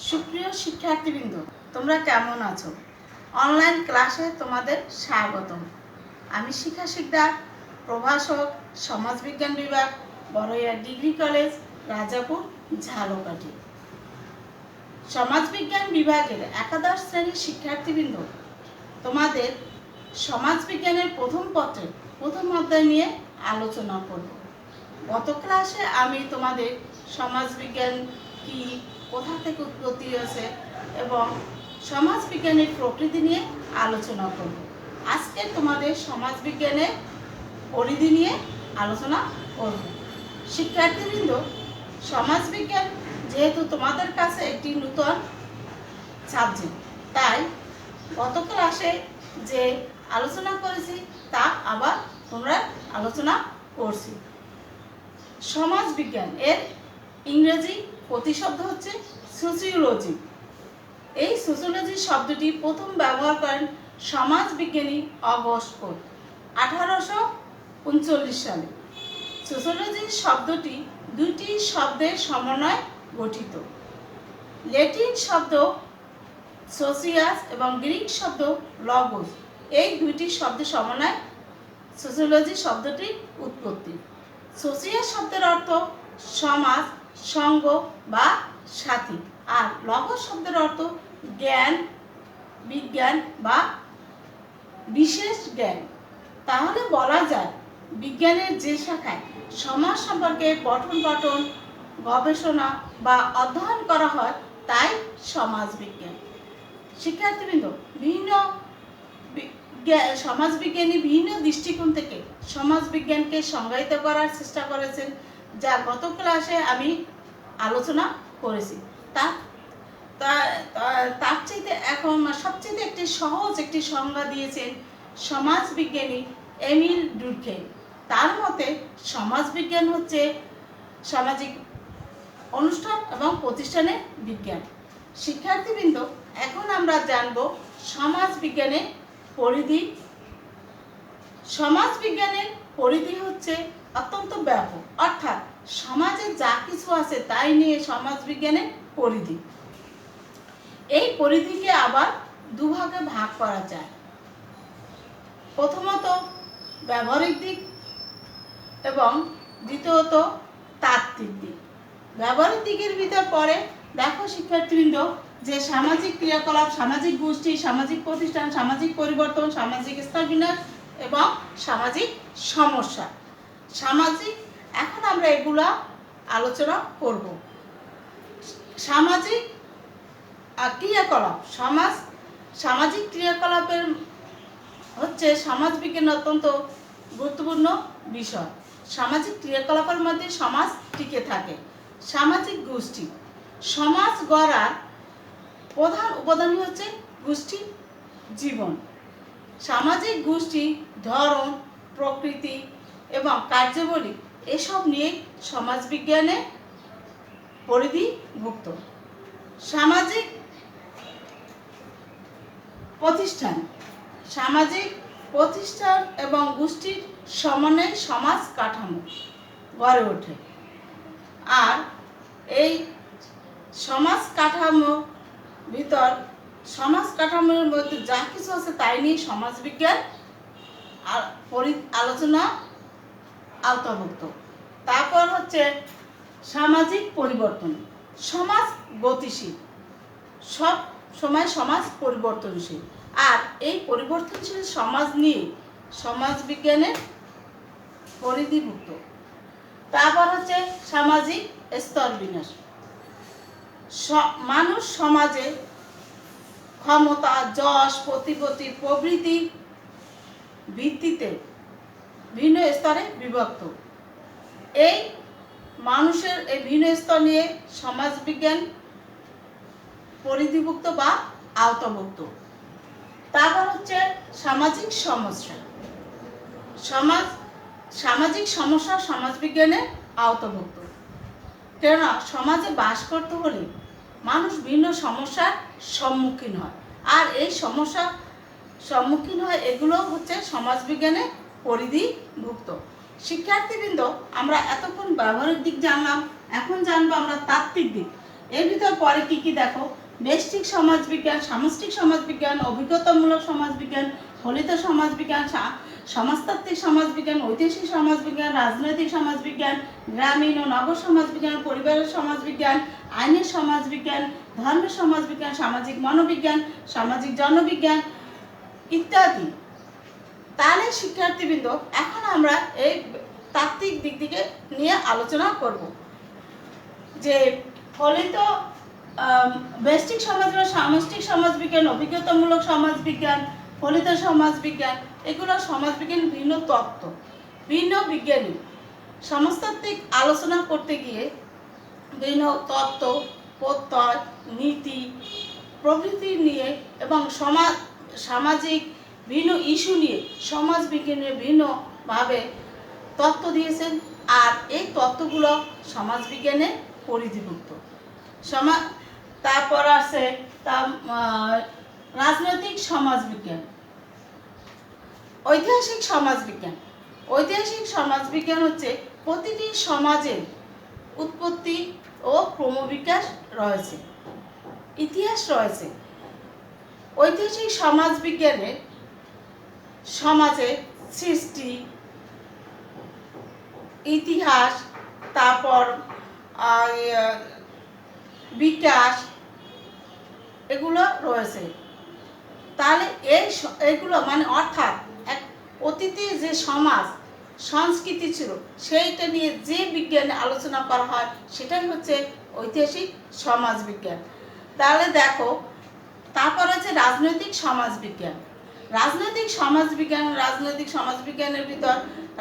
সুপ্রিয় শিক্ষার্থীবৃন্দ, তোমরা কেমন আছো? অনলাইন ক্লাসে তোমাদের স্বাগতম। আমি শিখা শিকদার, প্রভাষক, সমাজবিজ্ঞান বিভাগ, বড়ইয়া ডিগ্রি কলেজ, রাজাপুর, ঝালকাঠি। সমাজবিজ্ঞান বিভাগের একাদশ শ্রেণীর শিক্ষার্থীবৃন্দ, তোমাদের সমাজবিজ্ঞানের প্রথম পত্রের প্রথম অধ্যায় নিয়ে আলোচনা করব। গত ক্লাসে আমি তোমাদের সমাজবিজ্ঞান কি, কোথা থেকে উৎপত্তি হয়েছে এবং সমাজবিজ্ঞানের প্রকৃতি নিয়ে আলোচনা করব। আজকে তোমাদের সমাজবিজ্ঞানের পরিধি নিয়ে আলোচনা করব। শিক্ষার্থীবৃন্দ, সমাজবিজ্ঞান যেহেতু তোমাদের কাছে একটি নতুন সাবজেক্ট, তাই গত ক্লাসে যে আলোচনা করেছি তা আবার তোমরা আলোচনা করছি। সমাজবিজ্ঞান এর ইংরেজি প্রতিশব্দ হচ্ছে সোসিওলজি। এই সোসিওলজি শব্দটি প্রথম ব্যবহার করেন সমাজবিজ্ঞানী অগস্ট 1839 সালে। সোসিওলজি শব্দটি দুইটি শব্দের সমন্বয়ে গঠিত। ল্যাটিন শব্দ সোসিয়াস এবং গ্রিক শব্দ লগোস, এই দুইটি শব্দের সমন্বয়ে সোসিওলজি শব্দটির উৎপত্তি। সোসিয়াস শব্দের অর্থ সমাজ, সঙ্গ বা সাথী, আর লগোস শব্দের অর্থ জ্ঞান, বিজ্ঞান বা বিশেষ জ্ঞান। তাহলে বলা যায় বিজ্ঞানের যে শাখায় সমাজ সম্পর্কে পঠন পাঠন, গবেষণা বা অধ্যয়ন করা হয় তাই সমাজবিজ্ঞান। শিক্ষার্থীবৃন্দ, সমাজবিজ্ঞানী বিভিন্ন দৃষ্টিকোণ থেকে সমাজবিজ্ঞানকে সংজ্ঞায়িত করার চেষ্টা করেছেন, যা গত ক্লাসে আমি আলোচনা করেছি। তার চাইতে এখন সবচেয়ে একটি সহজ একটি সংজ্ঞা দিয়েছেন সমাজবিজ্ঞানী এমিল ডুর্খেইম। তার মতে সমাজবিজ্ঞান হচ্ছে সামাজিক অনুষ্ঠান এবং প্রতিষ্ঠানের বিজ্ঞান। শিক্ষার্থীবৃন্দ, এখন আমরা জানব সমাজবিজ্ঞানের পরিধি। সমাজবিজ্ঞানের পরিধি হচ্ছে অত্যন্ত ব্যাপক, অর্থাৎ সমাজে যা কিছু আছে তাই নিয়ে সমাজবিজ্ঞানের পরিধি। এই পরিধিকে আবার দুভাগে ভাগ করা যায়। প্রথমত ব্যবহারিক দিক এবং দ্বিতীয়ত তাত্ত্বিক দিক। ব্যবহারিক দিকের ভিতর পড়ে, দেখো শিক্ষার্থীবৃন্দ, যে সামাজিক ক্রিয়াকলাপ, সামাজিক গোষ্ঠী, সামাজিক প্রতিষ্ঠান, সামাজিক পরিবর্তন, সামাজিক স্তরবিন্যাস এবং সামাজিক সমস্যা। এখন আমরা এগুলা আলোচনা করব। সামাজিক ক্রিয়াকলাপ, সামাজিক ক্রিয়াকলাপের হচ্ছে সমাজবিজ্ঞান অত্যন্ত গুরুত্বপূর্ণ বিষয়। সামাজিক ক্রিয়াকলাপের মধ্যে সমাজ টিকে থাকে। সামাজিক গোষ্ঠী, সমাজ গড়ার প্রধান উপাদান হচ্ছে গোষ্ঠী জীবন। সামাজিক গোষ্ঠী ধরন, প্রকৃতি এবং কার্যাবলী এসব নিয়ে সমাজবিজ্ঞানের পরিধিভুক্ত। সামাজিক প্রতিষ্ঠান, সামাজিক প্রতিষ্ঠান এবং গোষ্ঠীর সমন্বয়ে সমাজ কাঠামো গড়ে ওঠে। আর এই সমাজ কাঠামোর ভিতর, সমাজ কাঠামোর মধ্যে যা কিছু আছে তাই নিয়ে সমাজবিজ্ঞান আলোচনা আওতাভুক্ত। তারপর হচ্ছে সামাজিক পরিবর্তন। সমাজ গতিশীল, সব সময় সমাজ পরিবর্তনশীল, আর এই পরিবর্তনশীল সমাজ নিয়ে সমাজবিজ্ঞানের পরিধিভুক্ত। তারপর হচ্ছে সামাজিক স্তরবিন্যাস। মানুষ সমাজে ক্ষমতা, যশ, প্রতিপত্তি প্রভৃতি ভিত্তিতে ভিন্ন স্তরে বিভক্ত। এই মানুষের এই ভিন্ন স্তর নিয়ে সমাজবিজ্ঞান পরিধিভুক্ত বা আওতাভুক্ত। তারপর হচ্ছে সামাজিক সমস্যা। সামাজিক সমস্যা সমাজবিজ্ঞানের আওতাভুক্ত। কেননা সমাজে বাস করতে হলে মানুষ ভিন্ন সমস্যার সম্মুখীন হয়, আর এই সমস্যার সম্মুখীন হয়, এগুলো হচ্ছে সমাজবিজ্ঞানের পরিধিভুক্ত। শিক্ষার্থীবৃন্দ, আমরা এতক্ষণ ব্যবহারিক দিক জানলাম, এখন জানবো আমরা তাত্ত্বিক দিক। এর ভিতর পরে কি কি দেখো, ব্যষ্টিক সমাজবিজ্ঞান, সামষ্টিক সমাজবিজ্ঞান, অভিজ্ঞতামূলক সমাজবিজ্ঞান, ফলিত সমাজবিজ্ঞান, সমাজতাত্ত্বিক সমাজবিজ্ঞান, ঐতিহাসিক সমাজবিজ্ঞান, রাজনৈতিক সমাজবিজ্ঞান, গ্রামীণ ও নগর সমাজবিজ্ঞান, পরিবারের সমাজবিজ্ঞান, আইনের সমাজবিজ্ঞান, ধর্মের সমাজবিজ্ঞান, সামাজিক মনোবিজ্ঞান, সামাজিক জনবিজ্ঞান ইত্যাদি। তাহলে শিক্ষার্থীবৃন্দ, এখন আমরা এই তাত্ত্বিক দিক থেকে নিয়ে আলোচনা করব যে ফলিত ব্যষ্টিক সমাজবিজ্ঞান, সামষ্টিক সমাজবিজ্ঞান, অভিজ্ঞতামূলক সমাজবিজ্ঞান, ফলিত সমাজবিজ্ঞান, এগুলো সমাজবিজ্ঞান ভিন্ন তত্ত্ব, ভিন্ন বিজ্ঞানী। সমাজতাত্ত্বিক আলোচনা করতে গিয়ে ভিন্ন তত্ত্ব, প্রত্যয়, নীতি প্রভৃতি নিয়ে এবং সামাজিক ভিন্ন ইস্যু নিয়ে সমাজবিজ্ঞানের ভিন্নভাবে তত্ত্ব দিয়েছেন। আর এই তত্ত্বগুলো সমাজবিজ্ঞানের পরিধিভুক্ত। তারপর আছে রাজনৈতিক সমাজবিজ্ঞান, ঐতিহাসিক সমাজবিজ্ঞান। ঐতিহাসিক সমাজবিজ্ঞান হচ্ছে প্রতিটি সমাজের উৎপত্তি ও ক্রমবিকাশ রয়েছে, ইতিহাস রয়েছে। ঐতিহাসিক সমাজবিজ্ঞানে সমাজের সৃষ্টি, ইতিহাস, তারপর বিকাশ, এগুলো রয়েছে। তাহলে এইগুলো মানে অর্থাৎ এক অতীতে যে সমাজ সংস্কৃতি ছিল সেইটা নিয়ে যে বিজ্ঞানে আলোচনা করা হয় সেটাই হচ্ছে ঐতিহাসিক সমাজবিজ্ঞান। তাহলে দেখো, তারপর আছে রাজনৈতিক সমাজবিজ্ঞান। রাজনৈতিক সমাজবিজ্ঞানের ভিতর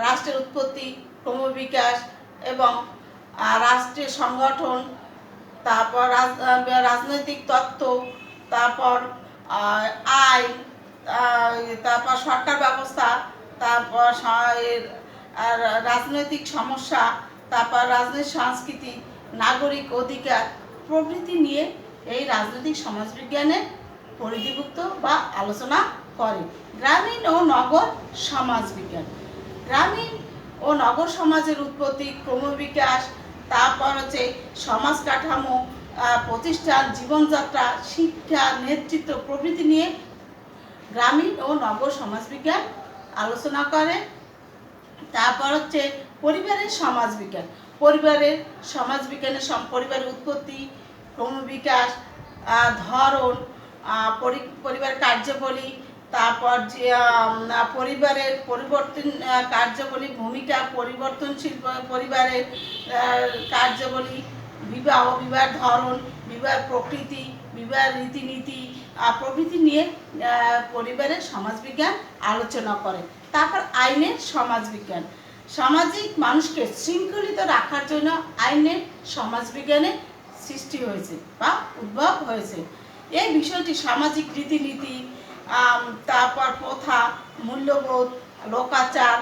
রাষ্ট্রের উৎপত্তি, ক্রমবিকাশ এবং রাষ্ট্রের সংগঠন, তারপর রাজনৈতিক তত্ত্ব, তারপর আইন, তারপর সরকার ব্যবস্থা, তারপর রাজনৈতিক সমস্যা, তারপর রাজনৈতিক সংস্কৃতি, নাগরিক অধিকার প্রভৃতি নিয়ে এই রাজনৈতিক সমাজবিজ্ঞানের পরিধিভুক্ত বা আলোচনা করে। গ্রামীণ ও নগর সমাজবিজ্ঞান। গ্রামীণ ও নগর সমাজের উৎপত্তি, ক্রমবিকাশ, তারপর হচ্ছে সমাজ কাঠামো, প্রতিষ্ঠান, জীবনযাত্রা, শিক্ষা, নেতৃত্ব প্রভৃতি নিয়ে গ্রামীণ ও নগর সমাজবিজ্ঞান আলোচনা করে। তারপর হচ্ছে পরিবারের সমাজবিজ্ঞান। পরিবারের সমাজবিজ্ঞানের পরিবারের উৎপত্তি, ক্রমবিকাশ, ধরন, পরিবারের কার্যাবলী, তারপর যে পরিবারের পরিবর্তন কার্যাবলী, ভূমিকা, পরিবর্তনশীল পরিবারের কার্যাবলী, বিবাহ ধরন, বিবাহ প্রকৃতি, বিবাহ রীতিনীতি প্রভৃতি নিয়ে পরিবারের সমাজবিজ্ঞান আলোচনা করে। তারপর আইনের সমাজবিজ্ঞান। সামাজিক মানুষকে শৃঙ্খলিত রাখার জন্য আইনের সমাজবিজ্ঞানের সৃষ্টি হয়েছে বা উদ্ভব হয়েছে। এই বিষয়টি সামাজিক রীতিনীতি, তারপর প্রথা, মূল্যবোধ, লোকাচার,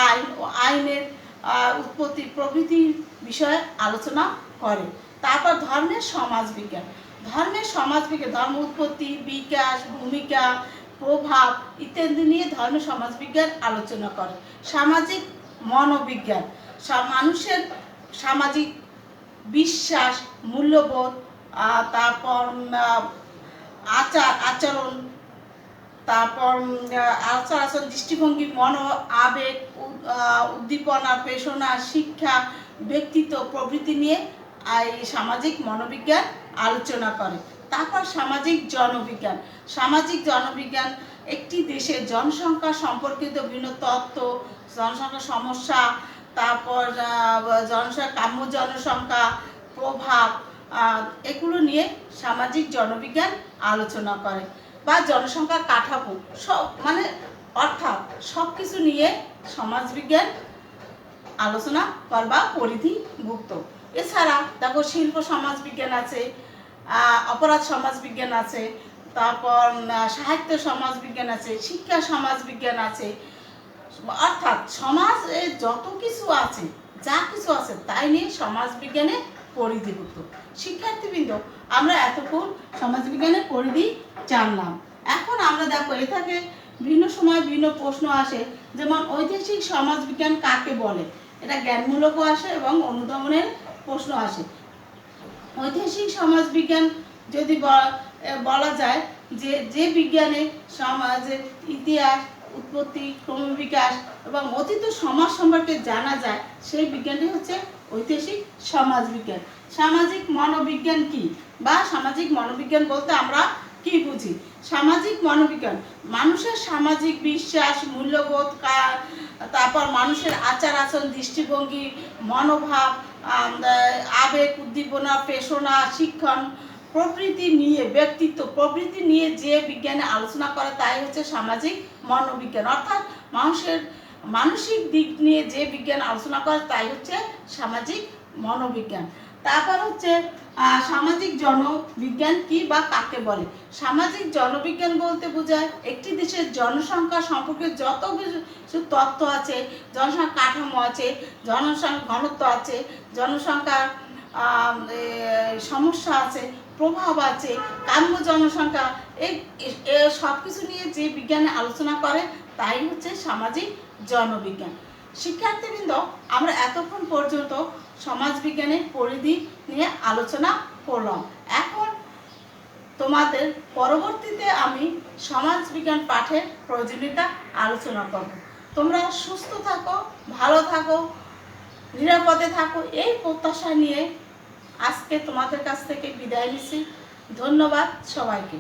আইন ও আইনের উৎপত্তি প্রভৃতি বিষয়ে আলোচনা করে। তারপর ধর্মের সমাজবিজ্ঞান। ধর্ম উৎপত্তি, বিকাশ, ভূমিকা, প্রভাব ইত্যাদি নিয়ে ধর্মের সমাজবিজ্ঞান আলোচনা করে। সামাজিক মনোবিজ্ঞান। মানুষের সামাজিক বিশ্বাস, মূল্যবোধ, তারপর আচরণ, তারপর আচরণ, দৃষ্টিভঙ্গি, আবেগ, উদ্দীপনা, পেশনা, শিক্ষা, ব্যক্তিত্ব প্রভৃতি নিয়ে এই সামাজিক মনোবিজ্ঞান আলোচনা করে। তারপর সামাজিক জনবিজ্ঞান একটি দেশের জনসংখ্যা সম্পর্কিত বিভিন্ন তত্ত্ব, জনসংখ্যা সমস্যা, তারপর কাম্য জনসংখ্যা, প্রভাব, এগুলো নিয়ে সামাজিক জনবিজ্ঞান আলোচনা করে। বা জনসংখ্যার কাঠামো, অর্থাৎ সব কিছু নিয়ে সমাজবিজ্ঞান আলোচনা করবা পরিধিভুক্ত। এছাড়া দেখো, শিল্প সমাজবিজ্ঞান আছে, অপরাধ সমাজবিজ্ঞান আছে, তারপর সাহিত্য সমাজবিজ্ঞান আছে, শিক্ষা সমাজবিজ্ঞান আছে। অর্থাৎ সমাজে যত কিছু আছে, যা কিছু আছে তাই নিয়ে সমাজবিজ্ঞানে পরিধিভুক্ত। শিক্ষার্থীবৃন্দ, আমরা এতক্ষণ সমাজবিজ্ঞানের পরিধি জানলাম। এখন আমরা দেখো, এ থেকে ভিন্ন সময় ভিন্ন প্রশ্ন আসে, যেমন ঐতিহাসিক সমাজবিজ্ঞান কাকে বলে, এটা জ্ঞানমূলকও আসে এবং অনুধাবনের প্রশ্ন আসে। ঐতিহাসিক সমাজবিজ্ঞান যদি বলা যায় যে যে বিজ্ঞানে সমাজের ইতিহাস, উৎপত্তি, ক্রমবিকাশ এবং অতীত সমাজ সম্পর্কে জানা যায় সেই বিজ্ঞানটি হচ্ছে ঐতিহাসিক সমাজবিজ্ঞান। সামাজিক মনোবিজ্ঞান কি, বা সামাজিক মনোবিজ্ঞান বলতে আমরা কি বুঝি? সামাজিক মনোবিজ্ঞান মানুষের সামাজিক বিশ্বাস, মূল্যবোধ, তারপর মানুষের আচার আচরণ, দৃষ্টিভঙ্গি, মনোভাব, আবেগ, উদ্দীপনা, পেশনা, শিক্ষণ প্রভৃতি নিয়ে, ব্যক্তিত্ব প্রভৃতি নিয়ে যে বিজ্ঞানে আলোচনা করে তাই হচ্ছে সামাজিক মনোবিজ্ঞান। অর্থাৎ মানুষের মানসিক দিক নিয়ে যে বিজ্ঞান আলোচনা করে তাই হচ্ছে সামাজিক মনোবিজ্ঞান। তারপর হচ্ছে সামাজিক জনবিজ্ঞান কি বা কাকে বলে? সামাজিক জনবিজ্ঞান বলতে বোঝায় একটি দেশের জনসংখ্যা সম্পর্কে যত কিছু তথ্য আছে, জনসংখ্যা কাঠামো আছে, জনসংখ্যা ঘনত্ব আছে, জনসংখ্যার সমস্যা আছে, প্রভাব আছে, কাম্য জনসংখ্যা, এই সব কিছু নিয়ে যে বিজ্ঞানে আলোচনা করে তাই হচ্ছে সামাজিক জনবিজ্ঞান। শিক্ষার্থীবৃন্দ, আমরা এতক্ষণ পর্যন্ত সমাজবিজ্ঞানের পরিধি নিয়ে আলোচনা করলাম। এখন তোমাদের পরবর্তীতে আমি সমাজবিজ্ঞান পাঠের প্রয়োজনীয়তা আলোচনা করব। তোমরা সুস্থ থাকো, ভালো থাকো, নিরাপদে থাকো, এই প্রত্যাশা নিয়ে আজকে তোমাদের কাছ থেকে বিদায় নিচ্ছি। ধন্যবাদ সবাইকে।